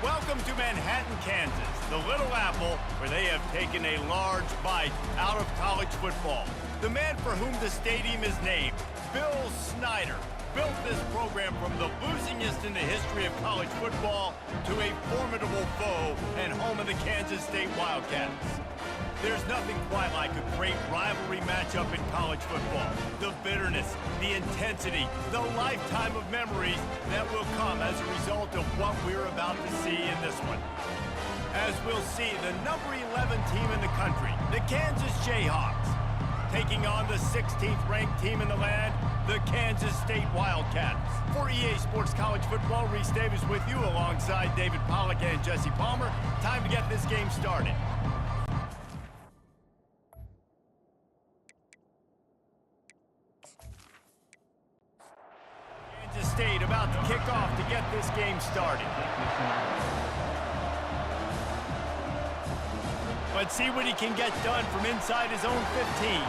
Welcome to Manhattan, Kansas, the Little Apple, where they have taken a large bite out of college football. The man for whom the stadium is named, Bill Snyder, built this program from the losingest in the history of college football to a formidable foe and home of the Kansas State Wildcats. There's nothing quite like a great rivalry matchup in college football. The bitterness, the intensity, the lifetime of memories that will come as a result of what we're about to see in this one. As we'll see, the number 11 team in the country, the Kansas Jayhawks, taking on the 16th ranked team in the land, the Kansas State Wildcats. For EA Sports College Football, Reese Davis with you alongside David Pollack and Jesse Palmer. Time to get this game started. Kansas State about to kick off to get this game started. Let's see what he can get done from inside his own 15.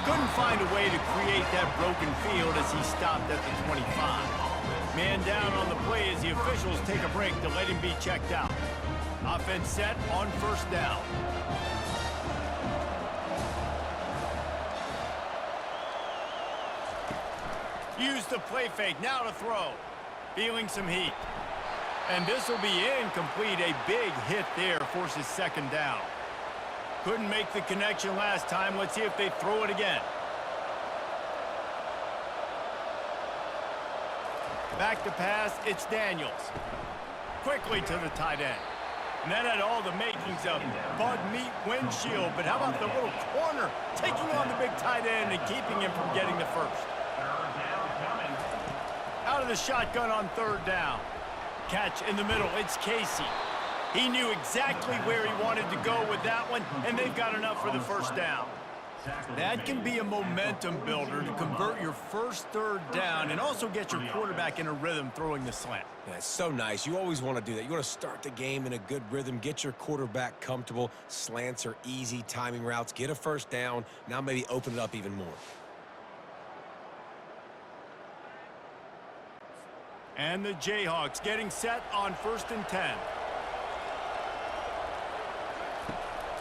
Couldn't find a way to create that broken field as he stopped at the 25. Man down on the play as the officials take a break to let him be checked out. Offense set on first down. Use the play fake, now to throw. Feeling some heat. And this will be incomplete. A big hit there forces second down. Couldn't make the connection last time. Let's see if they throw it again. Back to pass, it's Daniels. Quickly to the tight end. And that had all the makings of Bud Meat windshield. But how about the little corner taking on the big tight end and keeping him from getting the first? Out of the shotgun on third down. Catch in the middle, it's Casey. He knew exactly where he wanted to go with that one, and they've got enough for the first down. That can be a momentum builder to convert your first third down and also get your quarterback in a rhythm throwing the slant. Yeah, it's so nice. You always want to do that. You want to start the game in a good rhythm, get your quarterback comfortable. Slants are easy, timing routes, get a first down. Now maybe open it up even more. And the Jayhawks getting set on 1st and 10.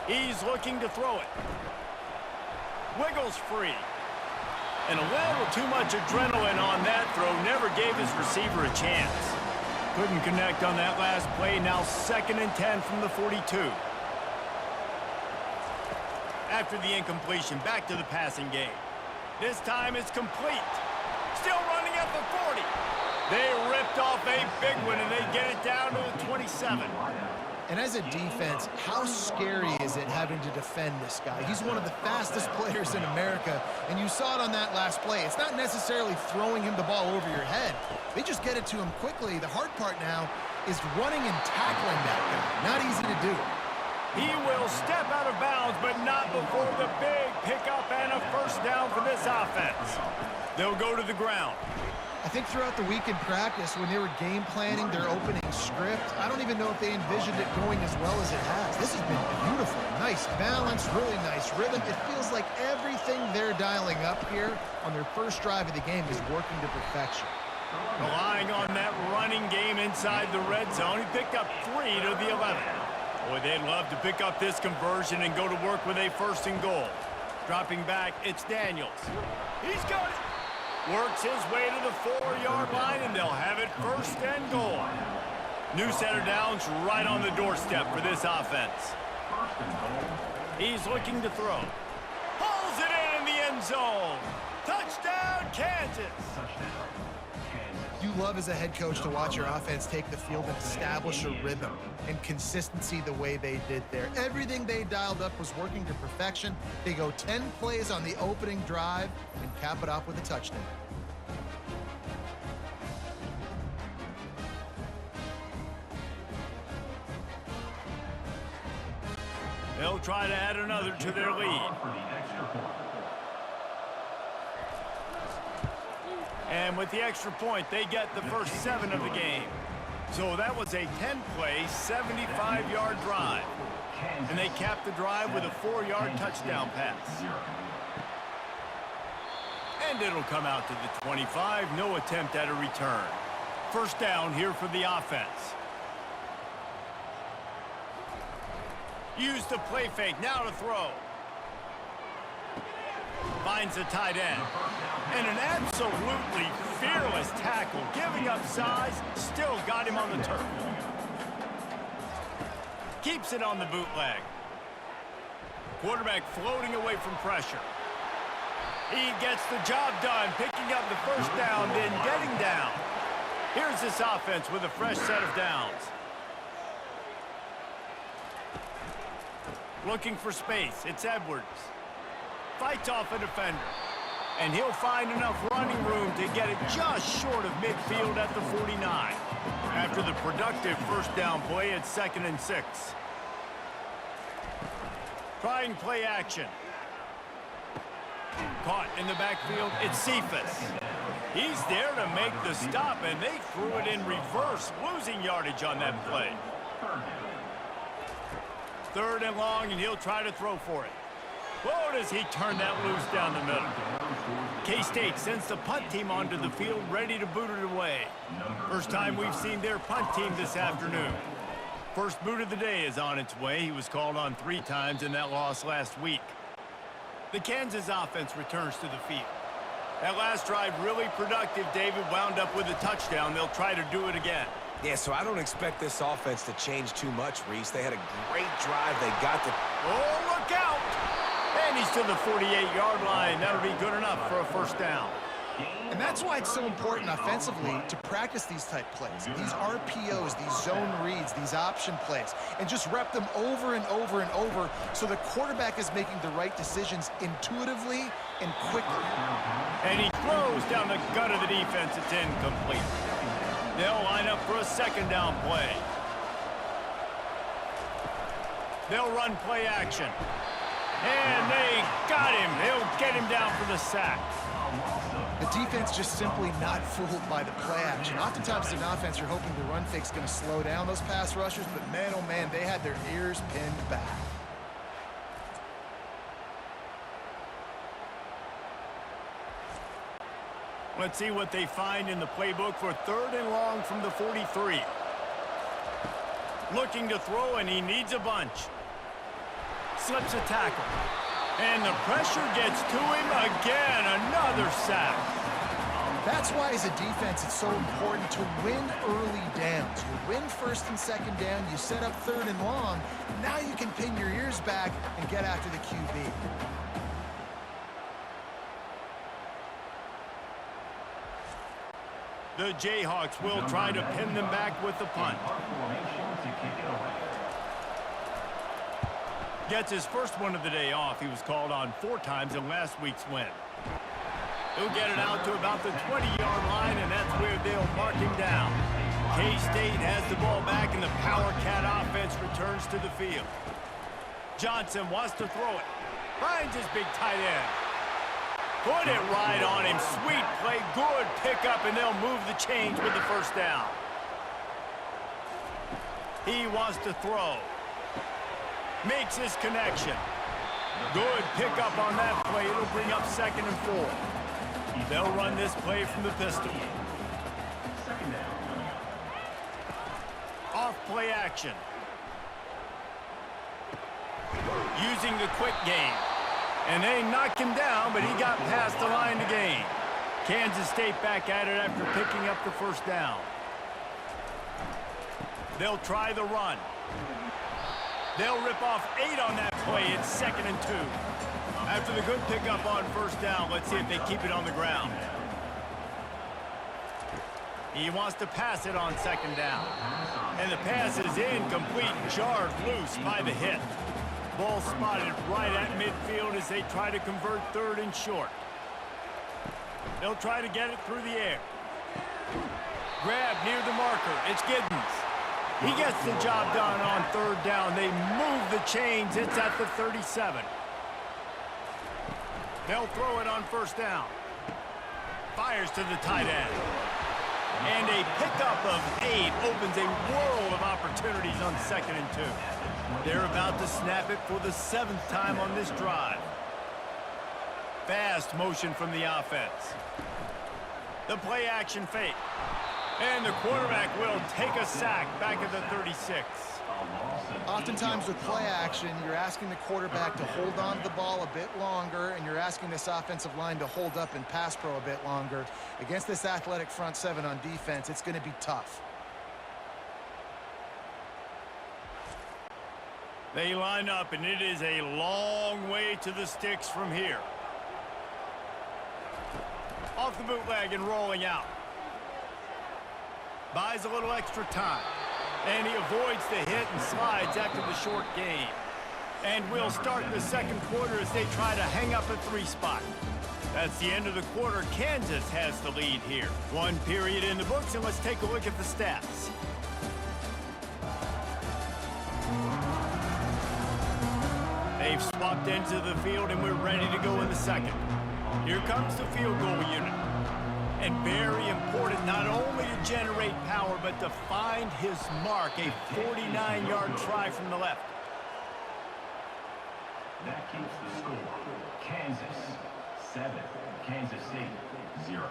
He's looking to throw it. Wiggles free. And a little too much adrenaline on that throw. Never gave his receiver a chance. Couldn't connect on that last play. Now 2nd and 10 from the 42. After the incompletion, back to the passing game. This time it's complete. Still running at the 40. They ripped off a big one, and they get it down to the 27. And as a defense, how scary is it having to defend this guy? He's one of the fastest players in America, and you saw it on that last play. It's not necessarily throwing him the ball over your head. They just get it to him quickly. The hard part now is running and tackling that guy. Not easy to do. He will step out of bounds, but not before the big pickup and a first down for this offense. They'll go to the ground. I think throughout the week in practice, when they were game planning their opening script, I don't even know if they envisioned it going as well as it has. This has been beautiful. Nice balance, really nice rhythm. It feels like everything they're dialing up here on their first drive of the game is working to perfection. Relying on that running game inside the red zone. He picked up 3 to the 11. Boy, they'd love to pick up this conversion and go to work with a 1st and goal. Dropping back, it's Daniels. He's got it. Works his way to the 4-yard line, and they'll have it 1st and goal. New center downs right on the doorstep for this offense. He's looking to throw. Pulls it in the end zone. Touchdown, Kansas. You love as a head coach to watch your offense take the field and establish a rhythm and consistency the way they did there. Everything they dialed up was working to perfection. They go 10 plays on the opening drive and cap it off with a touchdown. They'll try to add another to their lead. And with the extra point, they get the first 7 of the game. So that was a 10-play, 75-yard drive. And they capped the drive with a 4-yard touchdown pass. And it'll come out to the 25. No attempt at a return. First down here for the offense. Use the play fake, now to throw. Finds the tight end. And an absolutely fearless tackle, giving up size, still got him on the turf. Keeps it on the bootleg. Quarterback floating away from pressure. He gets the job done, picking up the first down, then getting down. Here's this offense with a fresh set of downs. Looking for space, it's Edwards. Fights off a defender. And he'll find enough running room to get it just short of midfield at the 49. After the productive first down play at 2nd and 6. Trying play action. Caught in the backfield, it's Cephas. He's there to make the stop, and they threw it in reverse, losing yardage on that play. 3rd and long, and he'll try to throw for it. Whoa, does he turn that loose down the middle. K-State sends the punt team onto the field, ready to boot it away. First time we've seen their punt team this afternoon. First boot of the day is on its way. He was called on 3 times in that loss last week. The Kansas offense returns to the field. That last drive really productive. David wound up with a touchdown. They'll try to do it again. Yeah, so I don't expect this offense to change too much, Reese. They had a great drive. They got the... Oh, look out! And he's to the 48-yard line. That'll be good enough for a first down. And that's why it's so important offensively to practice these type plays, these RPOs, these zone reads, these option plays, and just rep them over and over and over so the quarterback is making the right decisions intuitively and quickly. And he throws down the gut of the defense. It's incomplete. They'll line up for a 2nd down play. They'll run play action. And they got him. They'll get him down for the sack. The defense just simply not fooled by the play action. Oftentimes in offense, you're hoping the run fake's going to slow down those pass rushers, but man, oh man, they had their ears pinned back. Let's see what they find in the playbook for 3rd and long from the 43. Looking to throw, and he needs a bunch. Slips a tackle. And the pressure gets to him again. Another sack. That's why, as a defense, it's so important to win early downs. You win 1st and 2nd down, you set up 3rd and long. Now you can pin your ears back and get after the QB. The Jayhawks will try to pin them back with the punt. Gets his first one of the day off. He was called on 4 times in last week's win. He'll get it out to about the 20-yard line, and that's where they'll mark him down. K-State has the ball back, and the Power Cat offense returns to the field. Johnson wants to throw it. Finds his big tight end. Put it right on him. Sweet play. Good pickup, and they'll move the chains with the first down. He wants to throw. Makes his connection. Good pickup on that play. It'll bring up 2nd and 4. They'll run this play from the pistol. Off play action. Using the quick game. And they knocked him down, but he got past the line to gain. Kansas State back at it after picking up the first down. They'll try the run. They'll rip off 8 on that play. It's 2nd and 2. After the good pickup on first down, let's see if they keep it on the ground. He wants to pass it on 2nd down. And the pass is incomplete, jarred loose by the hit. Ball spotted right at midfield as they try to convert 3rd and short. They'll try to get it through the air. Grab near the marker. It's Giddens. He gets the job done on 3rd down. They move the chains. It's at the 37. They'll throw it on first down. Fires to the tight end. And a pickup of 8 opens a world of opportunities on 2nd and 2. They're about to snap it for the 7th time on this drive. Fast motion from the offense. The play action fake. And the quarterback will take a sack back at the 36. Oftentimes with play action, you're asking the quarterback to hold on to the ball a bit longer, and you're asking this offensive line to hold up in pass pro a bit longer. Against this athletic front seven on defense, it's going to be tough. They line up, and it is a long way to the sticks from here. Off the bootleg and rolling out. Buys a little extra time. And he avoids the hit and slides after the short gain. And we'll start the second quarter as they try to hang up a 3 spot. That's the end of the quarter. Kansas has the lead here. 1 period in the books, and let's take a look at the stats. They've swapped into the field, and we're ready to go in the second. Here comes the field goal unit. And very important not only to generate power, but to find his mark, a 49-yard try from the left. That keeps the score. Kansas 7, Kansas State 0.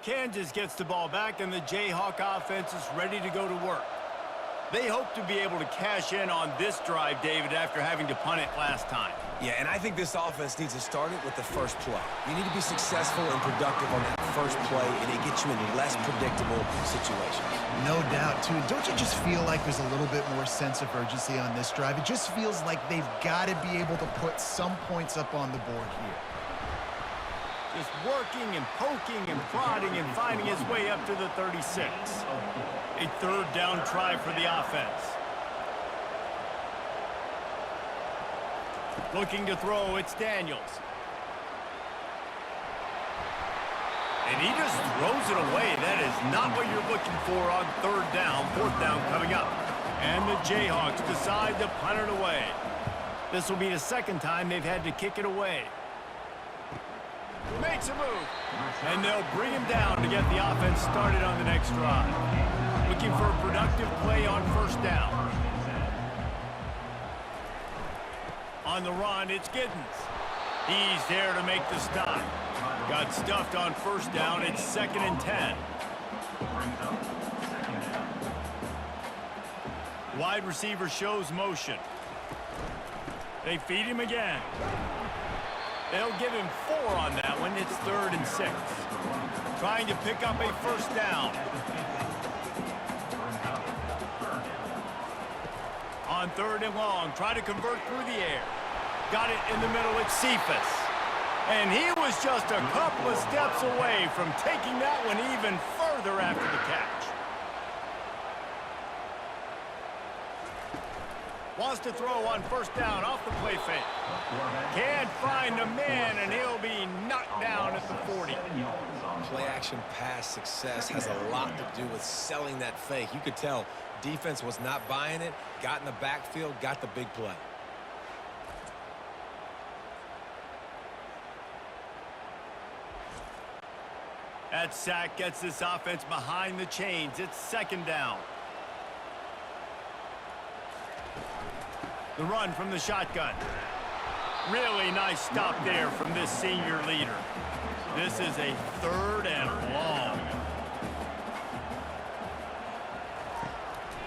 Kansas gets the ball back, and the Jayhawk offense is ready to go to work. They hope to be able to cash in on this drive, David, after having to punt it last time. Yeah, and I think this offense needs to start it with the first play. You need to be successful and productive on that first play, and it gets you in less predictable situations. No doubt, too. Don't you just feel like there's a little bit more sense of urgency on this drive? It just feels like they've got to be able to put some points up on the board here. Just working and poking and prodding and finding his way up to the 36. A third down try for the offense. Looking to throw, it's Daniels. And he just throws it away. That is not what you're looking for on third down. Fourth down coming up. And the Jayhawks decide to punt it away. This will be the second time they've had to kick it away. Makes a move. And they'll bring him down to get the offense started on the next drive. Looking for a productive play on first down. On the run, it's Giddens. He's there to make the stop. Got stuffed on first down. It's 2nd and 10. Wide receiver shows motion. They feed him again. They'll give him 4 on that one. It's 3rd and 6. Trying to pick up a first down. On 3rd and long, try to convert through the air. Got it in the middle, it's Cephas. And he was just a couple of steps away from taking that one even further after the catch. Wants to throw on first down off the play fake. Can't find a man, and he'll be knocked down at the 40. Play action pass success has a lot to do with selling that fake. You could tell defense was not buying it, got in the backfield, got the big play. That sack gets this offense behind the chains. It's 2nd down. The run from the shotgun. Really nice stop there from this senior leader. This is a 3rd and long.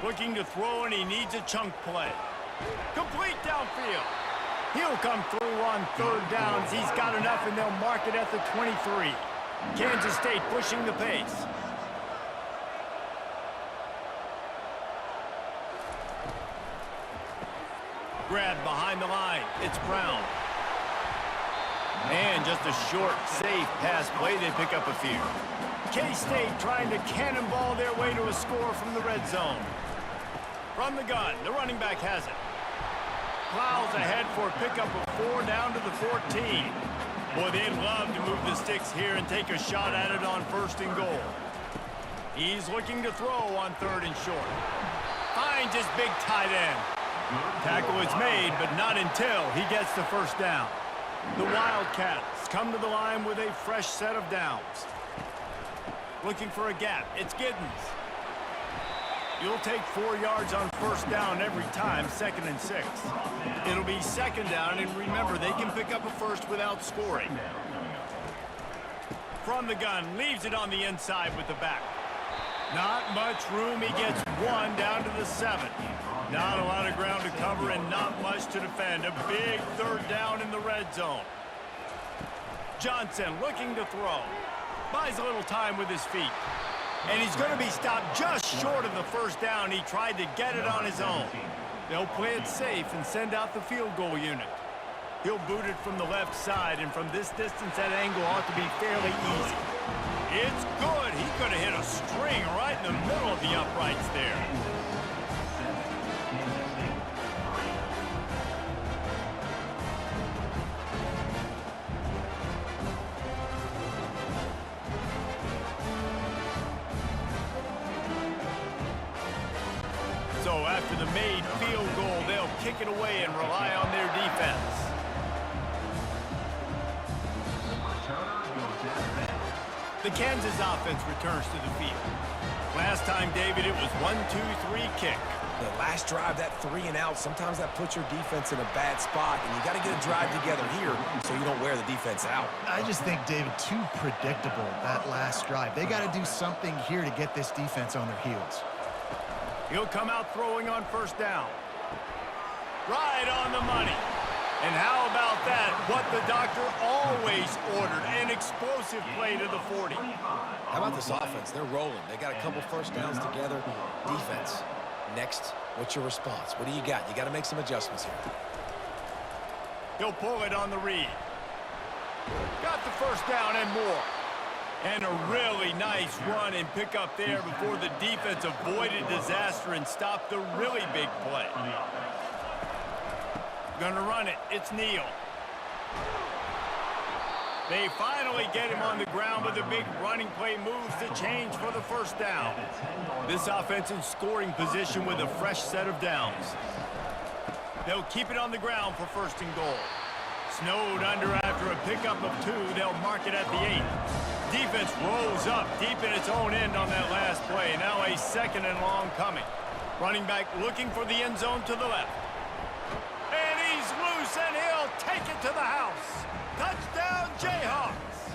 Looking to throw, and he needs a chunk play. Complete downfield. He'll come through on 3rd downs. He's got enough, and they'll mark it at the 23. Kansas State pushing the pace. Grab behind the line. It's Brown. And just a short, safe pass play. They pick up a few. K-State trying to cannonball their way to a score from the red zone. From the gun, the running back has it. Plows ahead for a pickup of 4 down to the 14. Boy, they'd love to move the sticks here and take a shot at it on 1st and goal. He's looking to throw on 3rd and short. Finds his big tight end. Tackle is made, but not until he gets the first down. The Wildcats come to the line with a fresh set of downs. Looking for a gap. It's Giddens. You'll take 4 yards on first down every time, 2nd and 6. It'll be 2nd down, and remember, they can pick up a first without scoring. From the gun, leaves it on the inside with the back. Not much room. He gets 1 down to the 7. Not a lot of ground to cover and not much to defend. A big 3rd down in the red zone. Johnson looking to throw. Buys a little time with his feet. And he's going to be stopped just short of the first down. He tried to get it on his own. They'll play it safe and send out the field goal unit. He'll boot it from the left side, and from this distance, that angle ought to be fairly easy. It's good. He could have hit a string right in the middle of the uprights there. So after the made field goal, they'll kick it away and rely on their defense. The Kansas offense returns to the field. Last time, David, it was 1-2-3 kick. The last drive, that 3 and out, sometimes that puts your defense in a bad spot, and you got to get a drive together here so you don't wear the defense out. I just think, David, too predictable, that last drive. They got to do something here to get this defense on their heels. He'll come out throwing on first down. Right on the money. And how about that? What the doctor always ordered, an explosive play to the 40. How about this offense? They're rolling. They got a couple first downs together. Defense. Next, what's your response? What do you got? You got to make some adjustments here. He'll pull it on the read. Got the first down and more. And a really nice run and pick up there before the defense avoided disaster and stopped the really big play. Gonna run it. It's Neal. They finally get him on the ground with a big running play, moves the change for the first down. This offense in scoring position with a fresh set of downs. They'll keep it on the ground for 1st and goal. Snowed under after a pickup of 2. They'll mark it at the 8. Defense rolls up deep in its own end on that last play. Now a 2nd and long coming. Running back looking for the end zone to the left. And he's loose, and he'll take it to the house. Touchdown, Jayhawks.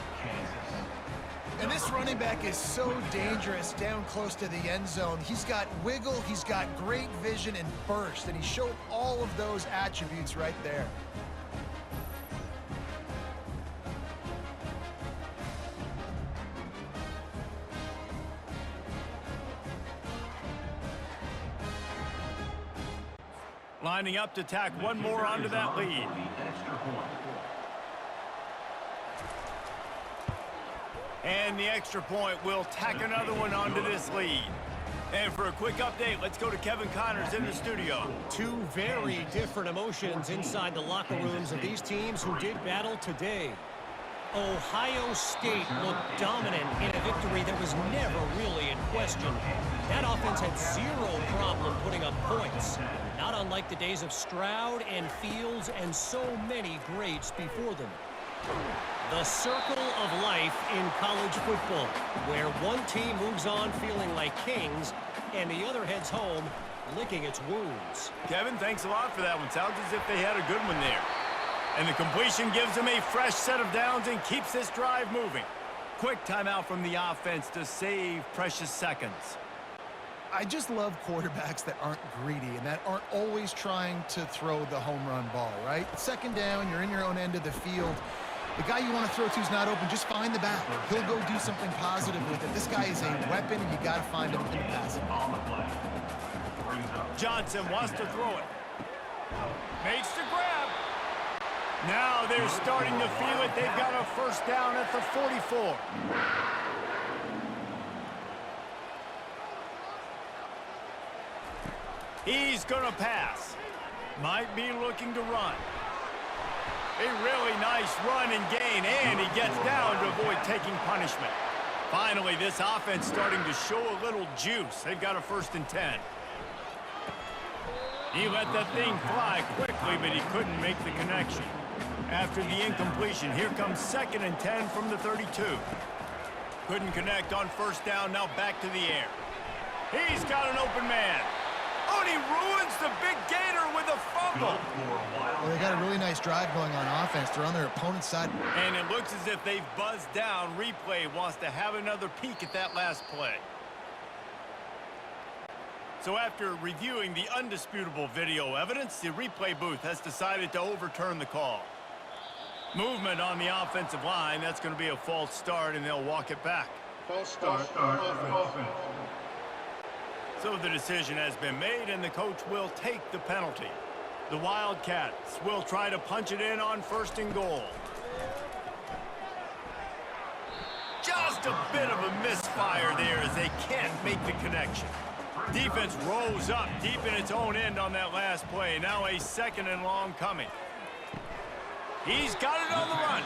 And this running back is so dangerous down close to the end zone. He's got wiggle, he's got great vision and burst, and he showed all of those attributes right there. Lining up to tack one more onto that lead. And the extra point will tack another one onto this lead. And for a quick update, let's go to Kevin Connors in the studio. 2 very different emotions inside the locker rooms of these teams who did battle today. Ohio State looked dominant in a victory that was never really in question. That offense had 0 problem putting up points, not unlike the days of Stroud and Fields and so many greats before them. The circle of life in college football, where one team moves on feeling like kings and the other heads home licking its wounds. Kevin, thanks a lot for that one. Sounds as if they had a good one there. And the completion gives them a fresh set of downs and keeps this drive moving. Quick timeout from the offense to save precious seconds. I just love quarterbacks that aren't greedy and that aren't always trying to throw the home run ball, right? 2nd down, you're in your own end of the field. The guy you want to throw to is not open. Just find the back. He'll go do something positive with it. This guy is a weapon, and you got to find him in the passing. Johnson wants to throw it. Makes the grab. Now they're starting to feel it. They've got a first down at the 44. He's going to pass. Might be looking to run. A really nice run and gain, and he gets down to avoid taking punishment. Finally, this offense starting to show a little juice. They've got a 1st and 10. He let that thing fly quickly, but he couldn't make the connection. After the incompletion, here comes 2nd and 10 from the 32. Couldn't connect on first down, now back to the air. He's got an open man. Oh, and he ruins the big gator with a fumble. Well, they got a really nice drive going on offense. They're on their opponent's side. And it looks as if they've buzzed down. Replay wants to have another peek at that last play. So after reviewing the undisputable video evidence, the replay booth has decided to overturn the call. Movement on the offensive line. That's going to be a false start, and they'll walk it back. False start. Offense. So the decision has been made, and the coach will take the penalty. The Wildcats will try to punch it in on 1st and goal. Just a bit of a misfire there as they can't make the connection. Defense rose up deep in its own end on that last play. Now a 2nd and long coming. He's got it on the run.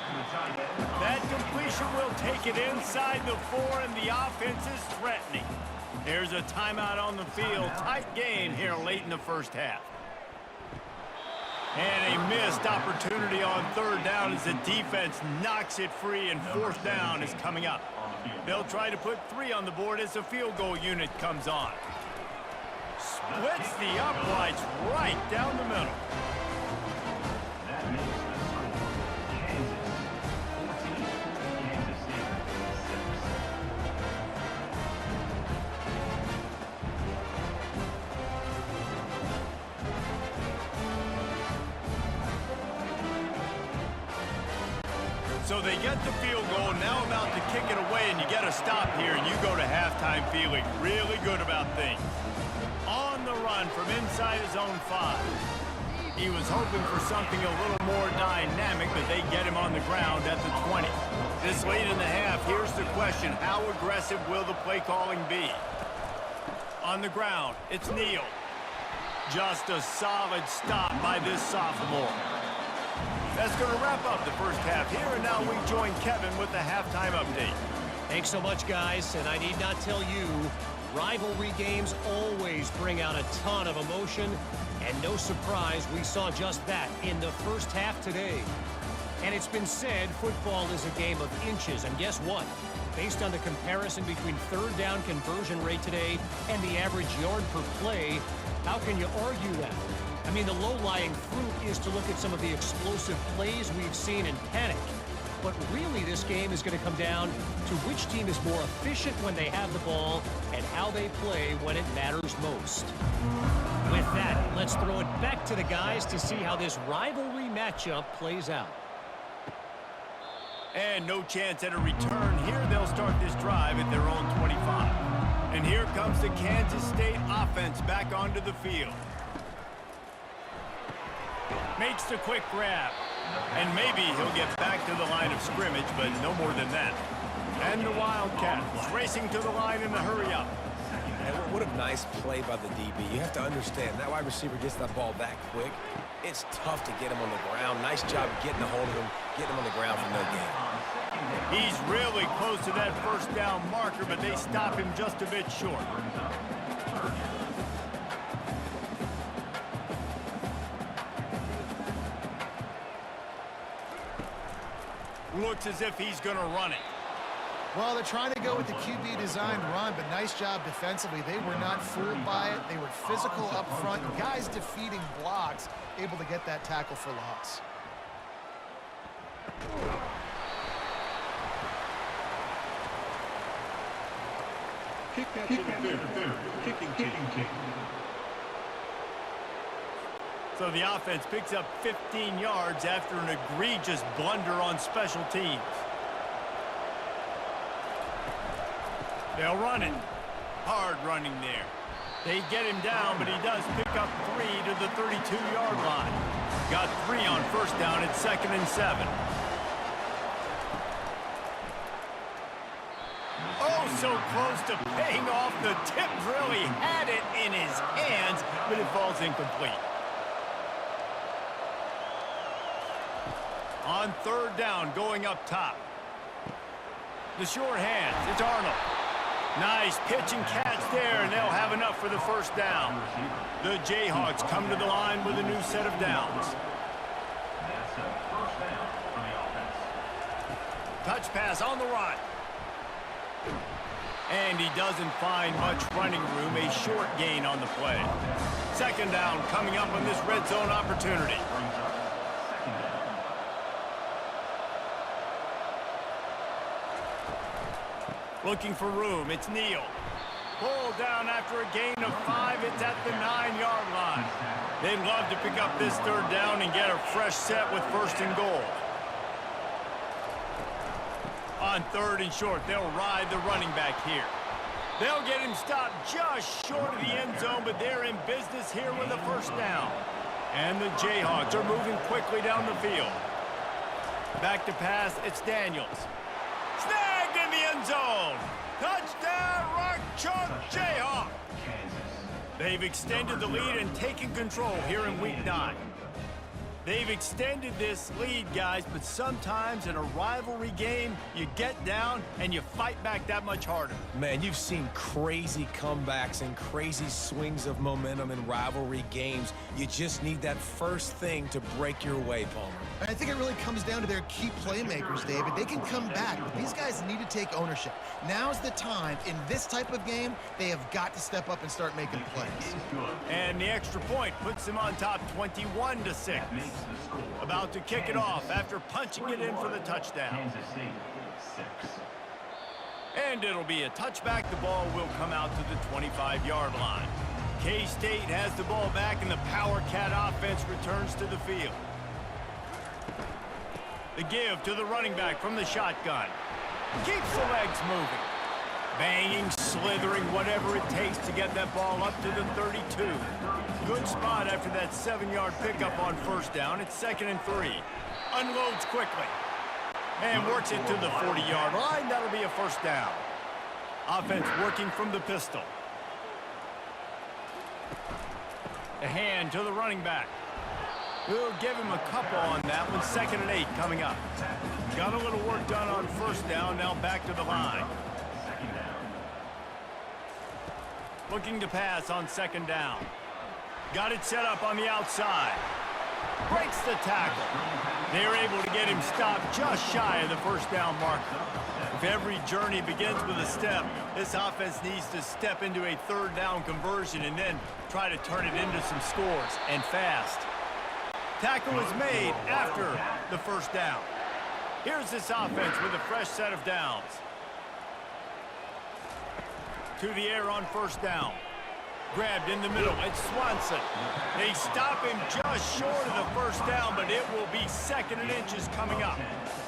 That completion will take it inside the 4, and the offense is threatening. There's a timeout on the field. Tight game here late in the first half. And a missed opportunity on 3rd down as the defense knocks it free, and 4th down is coming up. They'll try to put 3 on the board as the field goal unit comes on. Splits the uprights right down the middle. That makes the score Kansas 14, Kansas State 6. So they get the field goal, now about to kick it away, and you get a stop here, and you go to halftime feeling really good about things. On the run from inside his own 5. He was hoping for something a little more dynamic, but they get him on the ground at the 20. This late in the half, here's the question: how aggressive will the play calling be? On the ground, it's Neal. Just a solid stop by this sophomore. That's going to wrap up the first half here, and now we join Kevin with the halftime update. Thanks so much, guys, and I need not tell you, rivalry games always bring out a ton of emotion, and no surprise, we saw just that in the first half today. And it's been said football is a game of inches, and guess what? Based on the comparison between 3rd down conversion rate today and the average yard per play, how can you argue that? I mean, the low-lying fruit is to look at some of the explosive plays we've seen in panic. But really, this game is going to come down to which team is more efficient when they have the ball and how they play when it matters most. With that, let's throw it back to the guys to see how this rivalry matchup plays out. And no chance at a return here. They'll start this drive at their own 25. And here comes the Kansas State offense back onto the field. Makes the quick grab. And maybe he'll get back to the line of scrimmage, but no more than that. And the Wildcats racing to the line in the hurry-up. And what a nice play by the DB. You have to understand, that wide receiver gets that ball that quick. It's tough to get him on the ground. Nice job getting a hold of him, getting him on the ground for no gain. He's really close to that 1st down marker, but they stop him just a bit short. Looks as if he's going to run it. Well, they're trying to go with the QB designed run, but nice job defensively. They were not fooled by it. They were physical up front. Guys defeating blocks, able to get that tackle for loss. Kicking kick. So the offense picks up 15 yards after an egregious blunder on special teams. They'll run it. Hard running there. They get him down, but he does pick up 3 to the 32-yard line. Got 3 on 1st down at 2nd and 7. Oh, so close to paying off. The tip really had it in his hands, but it falls incomplete. On 3rd down, going up top. The short hands, it's Arnold. Nice pitch and catch there, and they'll have enough for the 1st down. The Jayhawks come to the line with a new set of downs. That's a 1st down for the offense. Touch pass on the right. And he doesn't find much running room, a short gain on the play. Second down coming up on this red zone opportunity. Looking for room, it's Neal. Pulled down after a gain of 5, it's at the 9-yard line. They'd love to pick up this third down and get a fresh set with first and goal. On third and short, they'll ride the running back here. They'll get him stopped just short of the end zone, but they're in business here with a first down. And the Jayhawks are moving quickly down the field. Back to pass, it's Daniels. Snagged in the end zone. Touchdown, Rock Chalk Jayhawk. They've extended the lead and taken control here in Week 9. They've extended this lead, guys, but sometimes in a rivalry game, you get down and you fight back that much harder. Man, you've seen crazy comebacks and crazy swings of momentum in rivalry games. You just need that first thing to break your way, Palmer. I think it really comes down to their key playmakers, David. They can come back, but these guys need to take ownership. Now's the time. In this type of game, they have got to step up and start making plays. And the extra point puts them on top 21-6. About to kick it off after punching it in for the touchdown. And it'll be a touchback. The ball will come out to the 25-yard line. K-State has the ball back, and the Power Cat offense returns to the field. The give to the running back from the shotgun. Keeps the legs moving. Banging, slithering, whatever it takes to get that ball up to the 32. Good spot after that 7-yard pickup on first down. It's 2nd and 3. Unloads quickly. And works it to the 40-yard line. That'll be a first down. Offense working from the pistol. A hand to the running back. We'll give him a couple on that one. 2nd and 8 coming up. Got a little work done on first down. Now back to the line. Looking to pass on 2nd down. Got it set up on the outside. Breaks the tackle. They're able to get him stopped just shy of the first down marker. If every journey begins with a step, this offense needs to step into a third down conversion and then try to turn it into some scores, and fast. Tackle is made after the first down. Here's this offense with a fresh set of downs. To the air on first down. Grabbed in the middle. It's Swanson. They stop him just short of the first down, but it will be 2nd and inches coming up.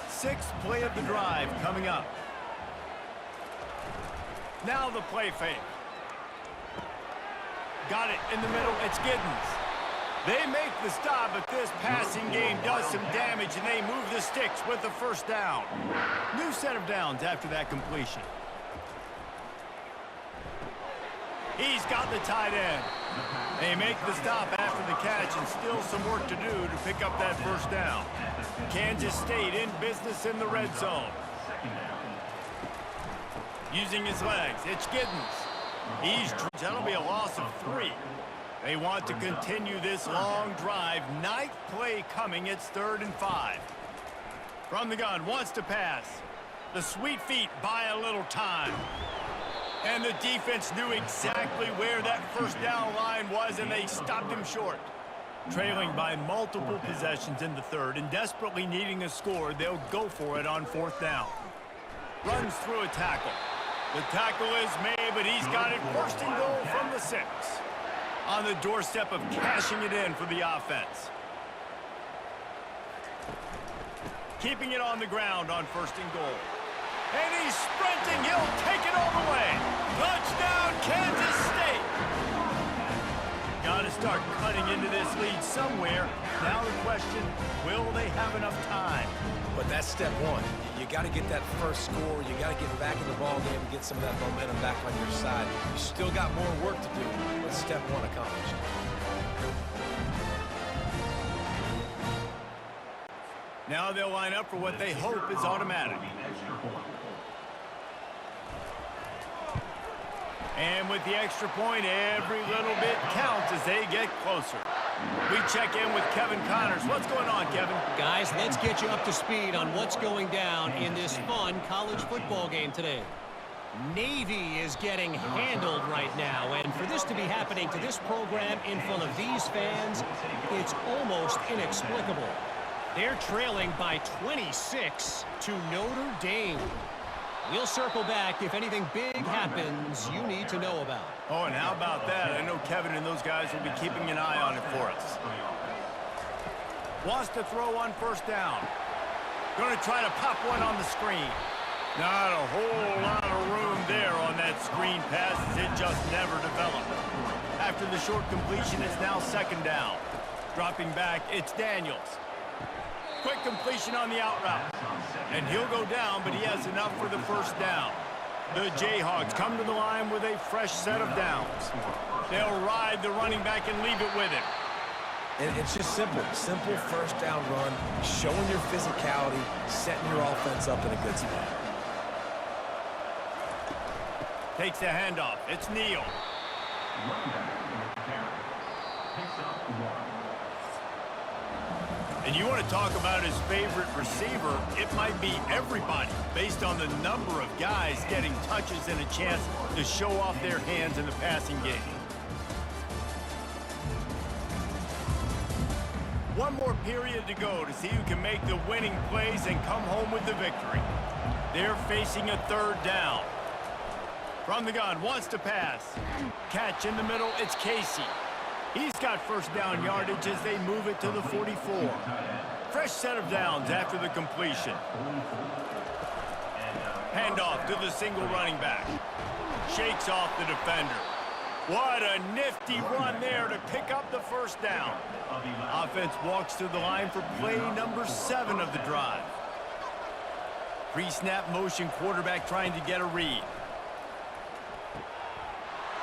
6th play of the drive coming up. Now the play fake. Got it in the middle. It's Giddens. They make the stop, but this passing game does some damage, and they move the sticks with the first down. New set of downs after that completion. He's got the tight end. They make the stop after the catch, and still some work to do to pick up that first down. Kansas State in business in the red zone. Using his legs, it's Giddens. That'll be a loss of 3. They want to continue this long drive. 9th play coming. It's 3rd and 5. From the gun, wants to pass. The sweet feet buy a little time. And the defense knew exactly where that first down line was, and they stopped him short. Trailing by multiple possessions in the 3rd and desperately needing a score, they'll go for it on 4th down. Runs through a tackle. The tackle is made, but he's got it 1st and goal from the 6. On the doorstep of cashing it in for the offense. Keeping it on the ground on 1st and goal. And he's sprinting. He'll take it all the way. Touchdown, Kansas State. Got to start cutting into this lead somewhere. Now the question, will they have enough time? But that's step one. You got to get that first score. You got to get back in the ball game and get some of that momentum back on your side. You still got more work to do, but step one accomplished. Now they'll line up for what they hope is automatic. And with the extra point, every little bit counts as they get closer. We check in with Kevin Connors. What's going on, Kevin? Guys, let's get you up to speed on what's going down in this fun college football game today. Navy is getting handled right now, and for this to be happening to this program in front of these fans, it's almost inexplicable. They're trailing by 26 to Notre Dame. We'll circle back if anything big happens you need to know about. Oh, and how about that? I know Kevin and those guys will be keeping an eye on it for us. Wants to throw on first down. Going to try to pop one on the screen. Not a whole lot of room there on that screen pass as it just never developed. After the short completion, it's now second down. Dropping back, it's Daniels. Quick completion on the out route. And he'll go down, but he has enough for the first down. The Jayhawks come to the line with a fresh set of downs. They'll ride the running back and leave it with him. And it's just simple. Simple first down run, showing your physicality, setting your offense up in a good spot. Takes the handoff. It's Neal. And you want to talk about his favorite receiver, it might be everybody based on the number of guys getting touches and a chance to show off their hands in the passing game. One more period to go to see who can make the winning plays and come home with the victory. They're facing a third down. From the gun, wants to pass. Catch in the middle, it's Casey. He's got first down yardage as they move it to the 44. Fresh set of downs after the completion. Handoff to the single running back. Shakes off the defender. What a nifty run there to pick up the first down. Offense walks to the line for play number 7 of the drive. Pre-snap motion quarterback trying to get a read.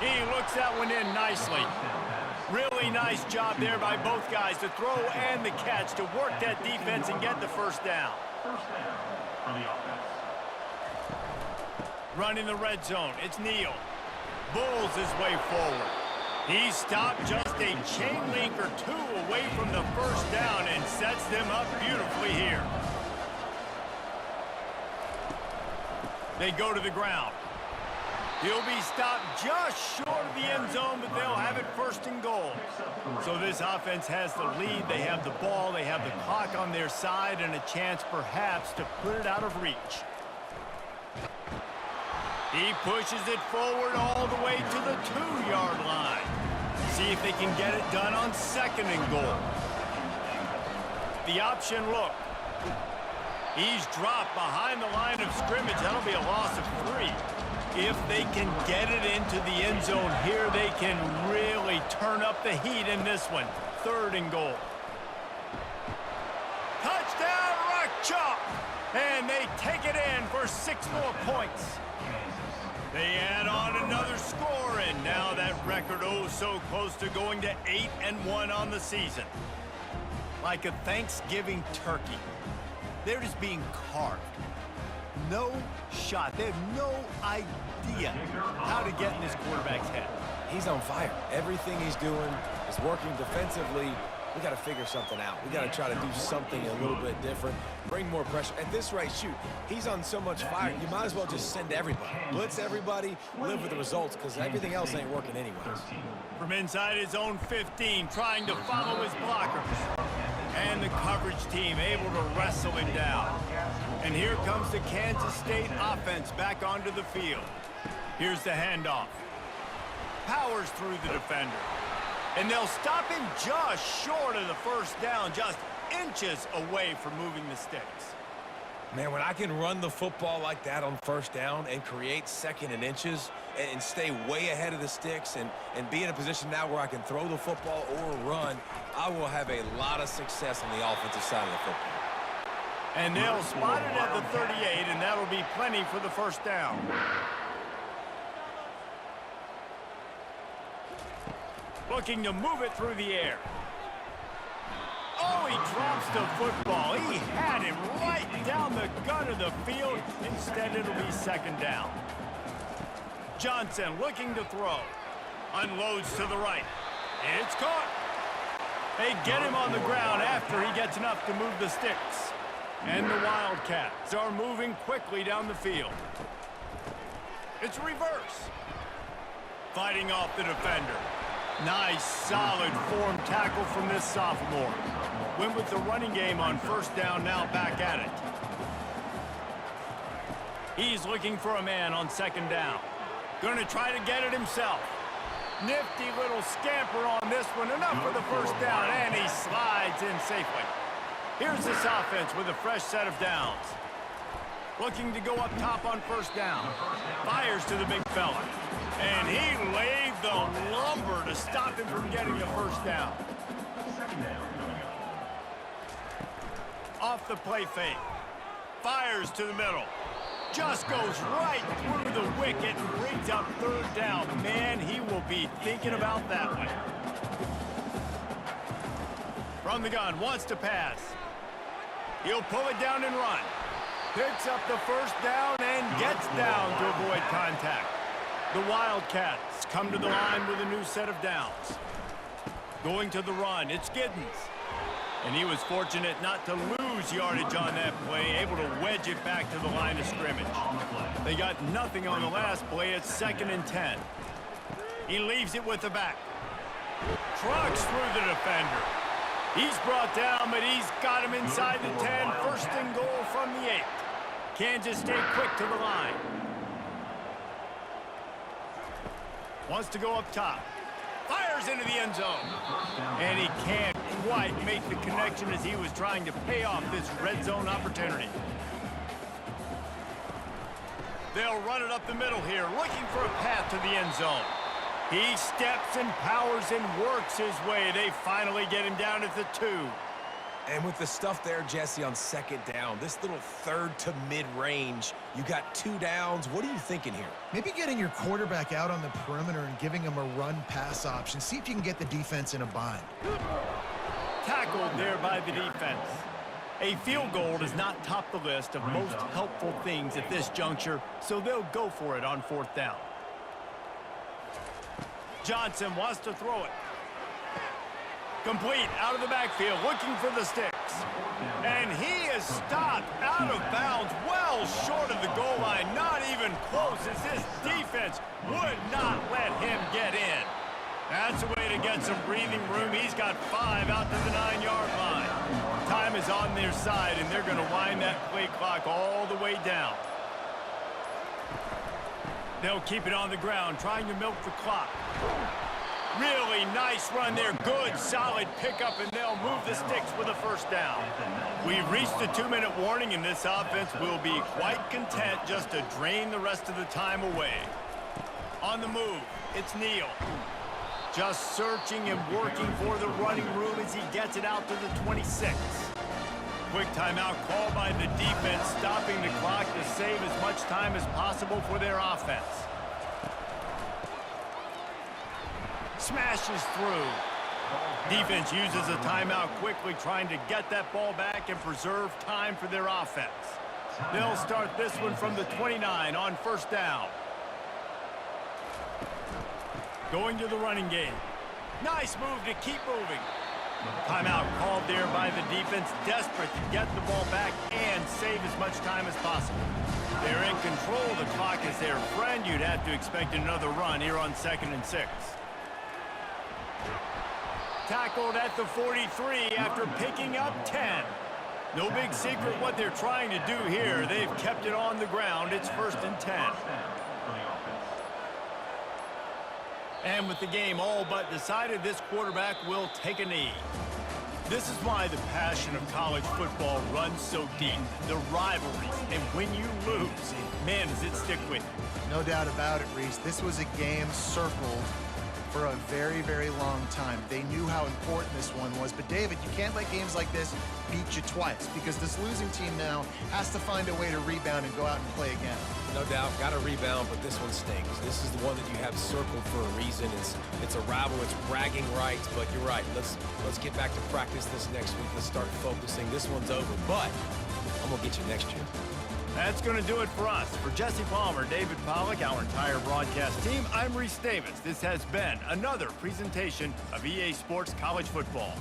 He looks that one in nicely. Really nice job there by both guys to throw and the catch to work that defense and get the first down. Running the red zone, it's Neal. Bulls his way forward. He stopped just a chain link or two away from the first down and sets them up beautifully here. They go to the ground. He'll be stopped just short of the end zone, but they'll have it first and goal. So this offense has the lead. They have the ball. They have the clock on their side and a chance perhaps to put it out of reach. He pushes it forward all the way to the 2-yard line. See if they can get it done on second and goal. The option look. He's dropped behind the line of scrimmage. That'll be a loss of 3. If they can get it into the end zone here, they can really turn up the heat in this one. Third and goal. Touchdown, Rock Chalk! And they take it in for 6 more points. They add on another score, and now that record oh so close to going to 8-1 on the season. Like a Thanksgiving turkey. They're just being carved. No shot. They have no idea how to get in this quarterback's head. He's on fire. Everything he's doing is working defensively. We got to figure something out. We got to try to do something a little bit different, bring more pressure. At this rate, shoot, he's on so much fire, you might as well just send everybody. Blitz everybody, live with the results, because everything else ain't working anyways. From inside his own 15, trying to follow his blockers. And the coverage team able to wrestle him down. And here comes the Kansas State offense back onto the field. Here's the handoff. Powers through the defender. And they'll stop him just short of the first down, just inches away from moving the sticks. Man, when I can run the football like that on first down and create second and inches and stay way ahead of the sticks and be in a position now where I can throw the football or run, I will have a lot of success on the offensive side of the football. And they'll spot it at the 38, and that'll be plenty for the first down. Looking to move it through the air. Oh, he drops the football. He had him right down the gut of the field. Instead, it'll be second down. Johnson looking to throw. Unloads to the right. It's caught. They get him on the ground after he gets enough to move the sticks. And the Wildcats are moving quickly down the field. It's reverse. Fighting off the defender. Nice, solid form tackle from this sophomore. Went with the running game on first down, now back at it. He's looking for a man on second down. Gonna try to get it himself. Nifty little scamper on this one. Enough for the first down, and he slides in safely. Here's this offense with a fresh set of downs. Looking to go up top on first down. Fires to the big fella. And he laid the lumber to stop him from getting the first down. Off the play fake. Fires to the middle. Just goes right through the wicket and brings up third down. Man, he will be thinking about that one. From the gun, wants to pass. He'll pull it down and run. Picks up the first down and gets down to avoid contact. The Wildcats come to the line with a new set of downs. Going to the run, it's Giddens. And he was fortunate not to lose yardage on that play, able to wedge it back to the line of scrimmage. They got nothing on the last play. It's 2nd and 10. He leaves it with the back. Trucks through the defender. He's brought down, but he's got him inside the 10. 1st and goal from the 8. Kansas State quick to the line. Wants to go up top. Fires into the end zone. And he can't quite make the connection as he was trying to pay off this red zone opportunity. They'll run it up the middle here, looking for a path to the end zone. He steps and powers and works his way. They finally get him down at the 2. And with the stuff there, Jesse, on 2nd down, this little 3rd to mid-range, you got 2 downs. What are you thinking here? Maybe getting your quarterback out on the perimeter and giving him a run-pass option. See if you can get the defense in a bind. Tackled there by the defense. A field goal does not top the list of most helpful things at this juncture, so they'll go for it on 4th down. Johnson wants to throw it. Complete out of the backfield, looking for the sticks. And he is stopped out of bounds, well short of the goal line, not even close, as this defense would not let him get in. That's a way to get some breathing room. He's got 5 out to the 9-yard line. Time is on their side, and they're going to wind that play clock all the way down. They'll keep it on the ground, trying to milk the clock. Really nice run there. Good, solid pickup, and they'll move the sticks with a first down. We've reached the 2-minute warning, and this offense will be quite content just to drain the rest of the time away. On the move, it's Neal. Just searching and working for the running room as he gets it out to the 26. Quick timeout called by the defense, stopping the clock to save as much time as possible for their offense. Smashes through. Defense uses a timeout quickly, trying to get that ball back and preserve time for their offense. They'll start this one from the 29 on first down. Going to the running game. Nice move to keep moving. Timeout called there by the defense, desperate to get the ball back and save as much time as possible. They're in control. The clock is their friend. You'd have to expect another run here on 2nd and 6. Tackled at the 43 after picking up 10. No big secret what they're trying to do here. They've kept it on the ground. It's 1st and 10. And with the game all but decided, this quarterback will take a knee. This is why the passion of college football runs so deep. The rivalries, and when you lose, man, does it stick with you. No doubt about it, Reese. This was a game circled for a very, very long time. They knew how important this one was. But, David, you can't let games like this beat you twice, because this losing team now has to find a way to rebound and go out and play again. No doubt, got to rebound, but this one stings. This is the one that you have circled for a reason. It's a rival, it's bragging rights, but you're right. Let's get back to practice this next week. Let's start focusing. This one's over, but I'm going to get you next year. That's going to do it for us. For Jesse Palmer, David Pollack, our entire broadcast team, I'm Reese Davis. This has been another presentation of EA Sports College Football.